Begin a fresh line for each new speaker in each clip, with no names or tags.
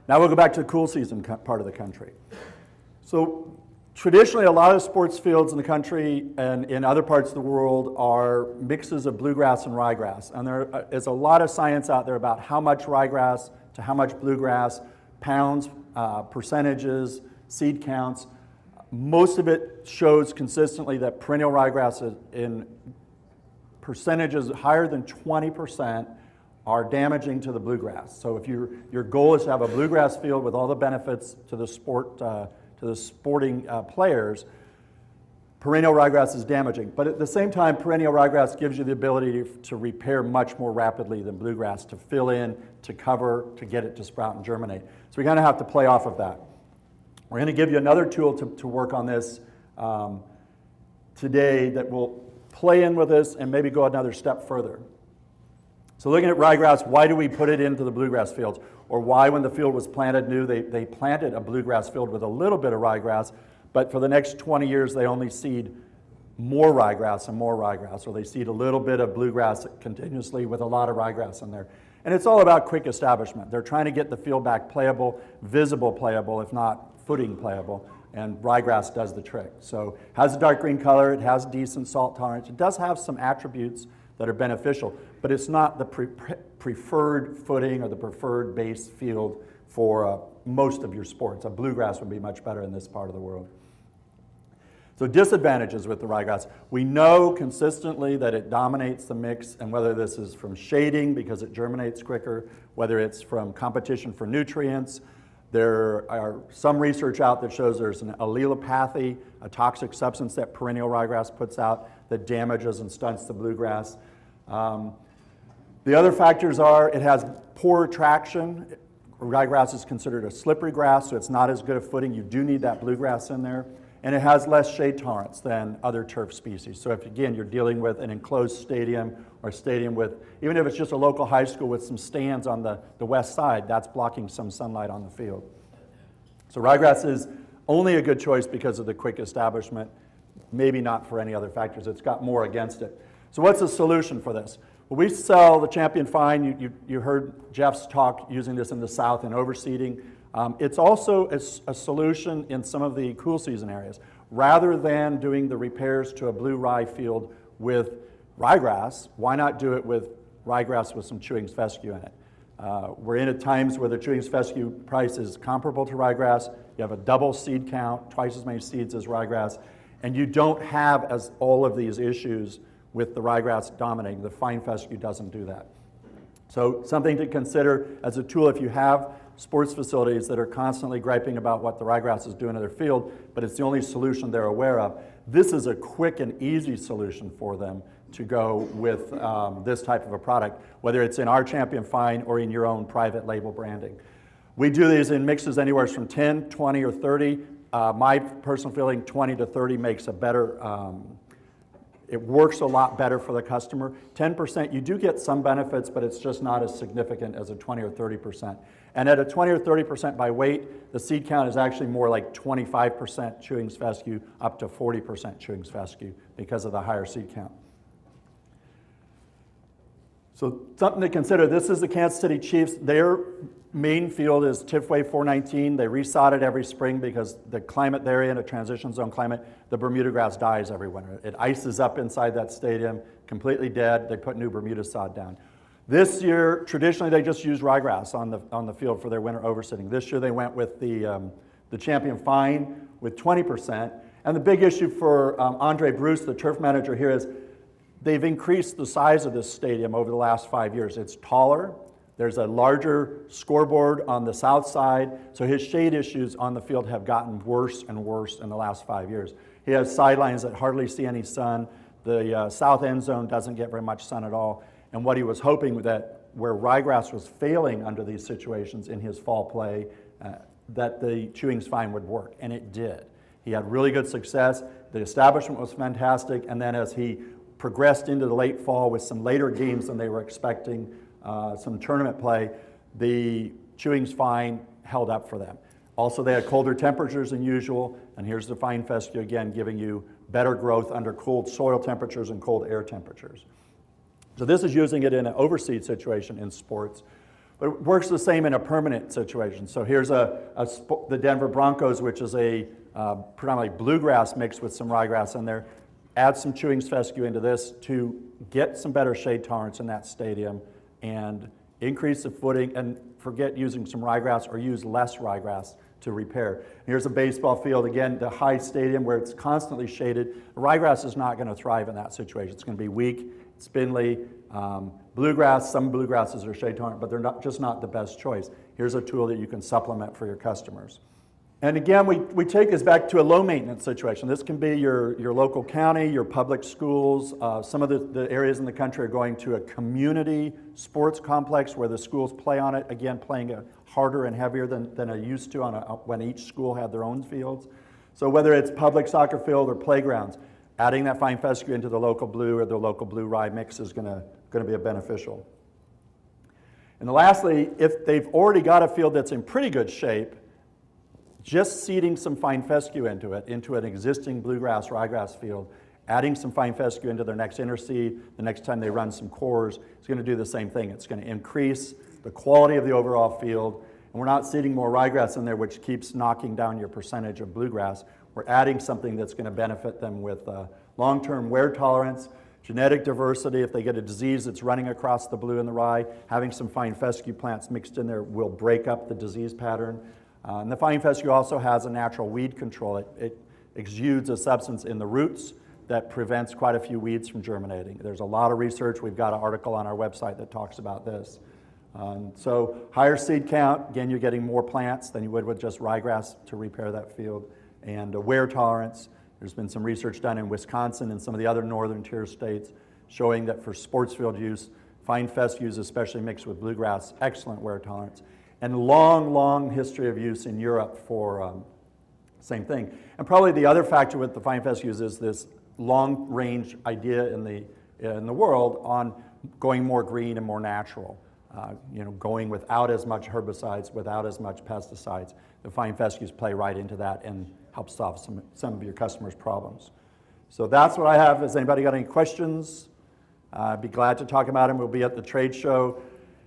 Now we'll go back to the cool season part of the country. So traditionally, a lot of sports fields in the country and in other parts of the world are mixes of bluegrass and ryegrass. And there is a lot of science out there about how much ryegrass to how much bluegrass, pounds, percentages, seed counts. Most of it shows consistently that perennial ryegrass in percentages higher than 20% are damaging to the bluegrass. So if your goal is to have a bluegrass field with all the benefits to the sport, to the sporting players, perennial ryegrass is damaging. But at the same time, perennial ryegrass gives you the ability to repair much more rapidly than bluegrass, to fill in, to cover, to get it to sprout and germinate. So we're going to have to play off of that. We're going to give you another tool to work on this today that will play in with this and maybe go another step further. So looking at ryegrass, why do we put it into the bluegrass fields? Or why, when the field was planted new, they planted a bluegrass field with a little bit of ryegrass, but for the next 20 years they only seed more ryegrass and more ryegrass, or they seed a little bit of bluegrass continuously with a lot of ryegrass in there. And it's all about quick establishment. They're trying to get the field back playable, visible playable, if not footing playable, and ryegrass does the trick. So it has a dark green color, it has decent salt tolerance, it does have some attributes that are beneficial, but it's not the preferred footing or the preferred base field for most of your sports. A bluegrass would be much better in this part of the world. So disadvantages with the ryegrass. We know consistently that it dominates the mix, and whether this is from shading because it germinates quicker, whether it's from competition for nutrients. There are some research out that shows there's an allelopathy, a toxic substance that perennial ryegrass puts out that damages and stunts the bluegrass. The other factors are it has poor traction. Ryegrass is considered a slippery grass, so it's not as good a footing. You do need that bluegrass in there. And it has less shade tolerance than other turf species. So if, again, you're dealing with an enclosed stadium or a stadium with, even if it's just a local high school with some stands on the west side, that's blocking some sunlight on the field. So ryegrass is only a good choice because of the quick establishment, maybe not for any other factors. It's got more against it. So what's the solution for this? Well, we sell the Champion Fine. You heard Jeff's talk using this in the South in overseeding. It's also a solution in some of the cool season areas. Rather than doing the repairs to a blue rye field with ryegrass, why not do it with ryegrass with some chewings fescue in it? We're in at times where the chewings fescue price is comparable to ryegrass. You have a double seed count, twice as many seeds as ryegrass, and you don't have as all of these issues with the ryegrass dominating. The fine fescue doesn't do that. So something to consider as a tool if you have sports facilities that are constantly griping about what the ryegrass is doing to their field, but it's the only solution they're aware of. This is a quick and easy solution for them to go with this type of a product, whether it's in our Champion Fine or in your own private label branding. We do these in mixes anywhere from 10, 20, or 30. My personal feeling, 20 to 30 makes a better, it works a lot better for the customer. 10%, you do get some benefits, but it's just not as significant as a 20 or 30%. And at a 20 or 30% by weight, the seed count is actually more like 25% chewings fescue up to 40% chewings fescue because of the higher seed count. So something to consider, this is the Kansas City Chiefs. Their main field is Tifway 419. They resod it every spring because the climate they're in, a transition zone climate, the Bermuda grass dies every winter. It ices up inside that stadium, completely dead. They put new Bermuda sod down. This year, traditionally, they just use ryegrass on the field for their winter overseeding. This year, they went with the Champion Fine with 20%. And the big issue for Andre Bruce, the turf manager here, is they've increased the size of this stadium over the last 5 years. It's taller. There's a larger scoreboard on the south side. So his shade issues on the field have gotten worse and worse in the last 5 years. He has sidelines that hardly see any sun. The south end zone doesn't get very much sun at all. And what he was hoping that where ryegrass was failing under these situations in his fall play, that the chewings fine would work, and it did. He had really good success. The establishment was fantastic, and then as he progressed into the late fall with some later games than they were expecting, some tournament play, the chewings fine held up for them. Also, they had colder temperatures than usual, and here's the fine fescue again, giving you better growth under cold soil temperatures and cold air temperatures. So this is using it in an overseed situation in sports. But it works the same in a permanent situation. So here's the Denver Broncos, which is a predominantly bluegrass mixed with some ryegrass in there. Add some chewing fescue into this to get some better shade tolerance in that stadium and increase the footing, and forget using some ryegrass or use less ryegrass to repair. Here's a baseball field, again, the high stadium where it's constantly shaded. Ryegrass is not going to thrive in that situation. It's going to be weak, spindly. Bluegrass, some bluegrasses are shade tolerant, but they're just not the best choice. Here's a tool that you can supplement for your customers. And again, we take this back to a low maintenance situation. This can be your local county, your public schools. Some of the areas in the country are going to a community sports complex where the schools play on it, again, playing harder and heavier than it used to when each school had their own fields. So whether it's public soccer field or playgrounds, adding that fine fescue into the local blue or the local blue rye mix is going to be beneficial. And lastly, if they've already got a field that's in pretty good shape, just seeding some fine fescue into an existing bluegrass, ryegrass field, adding some fine fescue into their next interseed, the next time they run some cores, it's going to do the same thing. It's going to increase the quality of the overall field, and we're not seeding more ryegrass in there, which keeps knocking down your percentage of bluegrass. We're adding something that's going to benefit them with long-term wear tolerance, genetic diversity. If they get a disease that's running across the blue and the rye, having some fine fescue plants mixed in there will break up the disease pattern. And the fine fescue also has a natural weed control. It exudes a substance in the roots that prevents quite a few weeds from germinating. There's a lot of research. We've got an article on our website that talks about this. So higher seed count, again, you're getting more plants than you would with just ryegrass to repair that field. And wear tolerance. There's been some research done in Wisconsin and some of the other northern tier states showing that for sports field use, fine fescues, especially mixed with bluegrass, excellent wear tolerance. And long history of use in Europe for same thing. And probably the other factor with the fine fescues is this long-range idea in the world on going more green and more natural. Going without as much herbicides, without as much pesticides. The fine fescues play right into that and help solve some of your customers' problems. So that's what I have. Has anybody got any questions? I'd be glad to talk about them. We'll be at the trade show.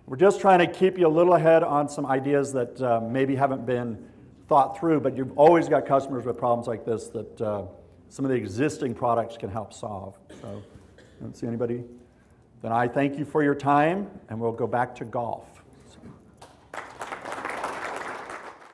We're just trying to keep you a little ahead on some ideas that maybe haven't been thought through, but you've always got customers with problems like this that some of the existing products can help solve. So I don't see anybody. Then I thank you for your time, and we'll go back to golf.